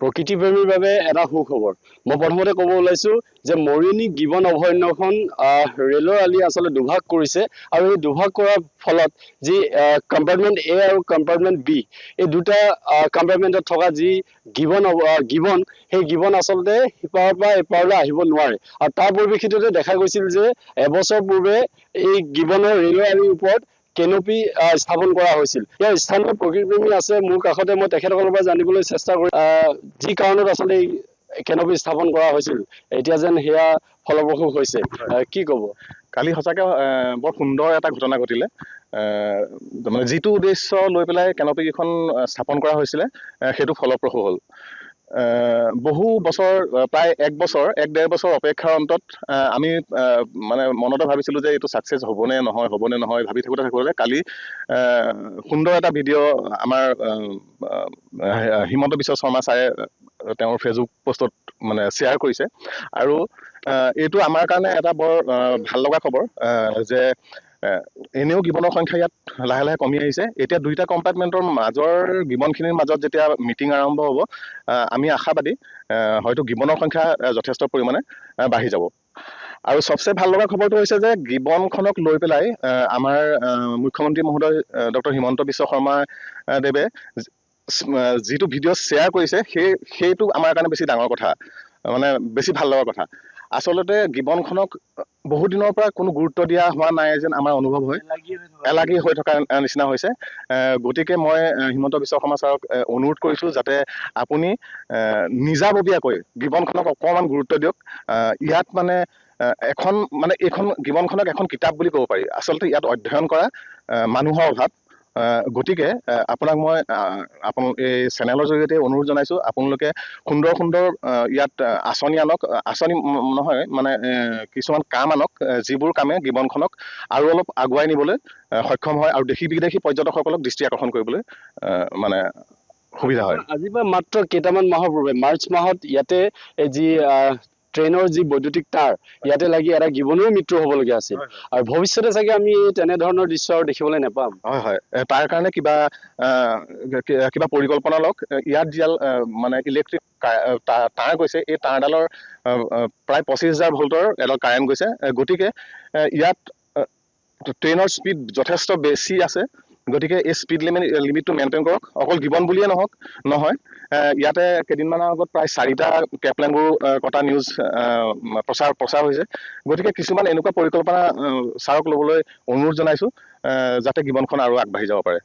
প্ৰকৃতিপ্ৰেমীৰ বাবে এটা সুখবৰ। মই প্ৰথমতে ক'ব ওলাইছোঁ যে মৰিয়নি গিবন অভয়াৰণ্যখন ৰেলৰ আলি আচলতে দুভাগ কৰিছে আৰু এই দুভাগ কৰাৰ ফলত যি কম্পাৰ্টমেণ্ট এ আৰু কম্পাৰ্টমেণ্ট বি এই দুটা কম্পাৰ্টমেণ্টত থকা যি গিবন সেই গিবন আচলতে সিপাৰৰ পৰা এপাৰলৈ আহিব নোৱাৰে আৰু তাৰ পৰিপ্ৰেক্ষিততে দেখা গৈছিল যে এবছৰ পূৰ্বে এই গিবনৰ ৰেলৰ আলিৰ ওপৰত কেনপি স্থাপন কৰা হৈছিল। ইয়াৰ স্থানীয় প্ৰকৃতিপ্ৰেমী আছে মোৰ কাষতে, মই তেখেতসকলৰ পৰা জানিবলৈ চেষ্টা কৰি যি কাৰণত আচলতে এই কেনপি স্থাপন কৰা হৈছিল এতিয়া যেন সেয়া ফলপ্ৰসূ হৈছে, কি ক'ব? কালি সঁচাকৈ বৰ সুন্দৰ এটা ঘটনা ঘটিলে। মানে যিটো উদ্দেশ্য লৈ পেলাই কেনপিকেইখন স্থাপন কৰা হৈছিলে সেইটো ফলপ্ৰসূ হ'ল। বহু বছৰ প্ৰায় এক ডেৰ বছৰ অপেক্ষাৰ অন্তত আমি মানে মনতে ভাবিছিলোঁ যে এইটো ছাকচেছ হ'বনে নহয় ভাবি থাকোঁতে কালি সুন্দৰ এটা ভিডিঅ' আমাৰ হিমন্ত বিশ্ব শৰ্মা ছাৰে তেওঁৰ ফেচবুক পোষ্টত মানে শ্বেয়াৰ কৰিছে আৰু এইটো আমাৰ কাৰণে এটা বৰ ভাল লগা খবৰ যে এনেও গিবনৰ সংখ্যা ইয়াত লাহে লাহে কমি আহিছে। এতিয়া দুইটা কম্পাৰ্টমেণ্টৰ মাজৰ গিবনখিনিৰ মাজত যেতিয়া মিটিং আৰম্ভ হ'ব আমি আশাবাদী হয়তো গিবনৰ সংখ্যা যথেষ্ট পৰিমাণে বাঢ়ি যাব। আৰু চবচে ভাল লগা খবৰটো হৈছে যে গিবনখনক লৈ পেলাই আমাৰ মুখ্যমন্ত্ৰী মহোদয় ডক্টৰ হিমন্ত বিশ্ব শৰ্মা দেৱে যিটো ভিডিঅ' শ্বেয়াৰ কৰিছে সেইটো আমাৰ কাৰণে বেছি ডাঙৰ কথা, মানে বেছি ভাল লগা কথা। আচলতে গিবনখনক বহু দিনৰ পৰা কোনো গুৰুত্ব দিয়া হোৱা নাই যেন আমাৰ অনুভৱ হয়, এলাগী হৈ থকা নিচিনা হৈছে। গতিকে মই হিমন্ত বিশ্ব শৰ্মা ছাৰক অনুৰোধ কৰিছোঁ যাতে আপুনি নিজাববীয়াকৈ গিবনখনক অকণমান গুৰুত্ব দিয়ক। ইয়াত মানে এইখন গিবনখনক এখন কিতাপ বুলি ক'ব পাৰি। আচলতে ইয়াত অধ্যয়ন কৰা মানুহৰ অভাৱ। গতিকে আপোনাক মই এই চেনেলৰ জৰিয়তে অনুৰোধ জনাইছোঁ, আপোনালোকে সুন্দৰ ইয়াত আঁচনি আনক, আঁচনি নহয় মানে কিছুমান কাম আনক যিবোৰ কামে গিবনখনক আৰু অলপ আগুৱাই নিবলৈ সক্ষম হয় আৰু দেশী বিদেশী পৰ্যটকসকলক দৃষ্টি আকৰ্ষণ কৰিবলৈ মানে সুবিধা হয়। আজিৰ পৰা মাত্ৰ কেইটামান মাহৰ পূৰ্বে মাৰ্চ মাহত ইয়াতে যি ট্ৰেইনৰ যি বৈদ্যুতিক তাঁৰ ইয়াতে লাগি এটা গিবনৰো মৃত্যু হ'বলগীয়া আছিল আৰু ভৱিষ্যতে চাগে আমি তেনেধৰণৰ দৃশ্য আৰু দেখিবলৈ নাপাম। হয় তাৰ কাৰণে কিবা পৰিকল্পনা লওক। ইয়াত যিডাল মানে ইলেক্ট্ৰিক তাঁৰ গৈছে এই তাঁৰডালৰ প্ৰায় 25,000 ভোল্টৰ এডাল কাৰেণ্ট গৈছে। গতিকে ইয়াত ট্ৰেইনৰ স্পীড যথেষ্ট বেছি আছে। গতিকে এই স্পীড লিমিটটো মেইনটেইন কৰক। অকল গিবন বুলিয়ে নহয় ইয়াতে কেইদিনমানৰ আগত প্ৰায় 4টা কেপলেনবোৰ কটা নিউজ প্ৰচাৰ হৈছে। গতিকে কিছুমান এনেকুৱা পৰিকল্পনা ছাৰক ল'বলৈ অনুৰোধ জনাইছোঁ যাতে গিবনখন আৰু আগবাঢ়ি যাব পাৰে।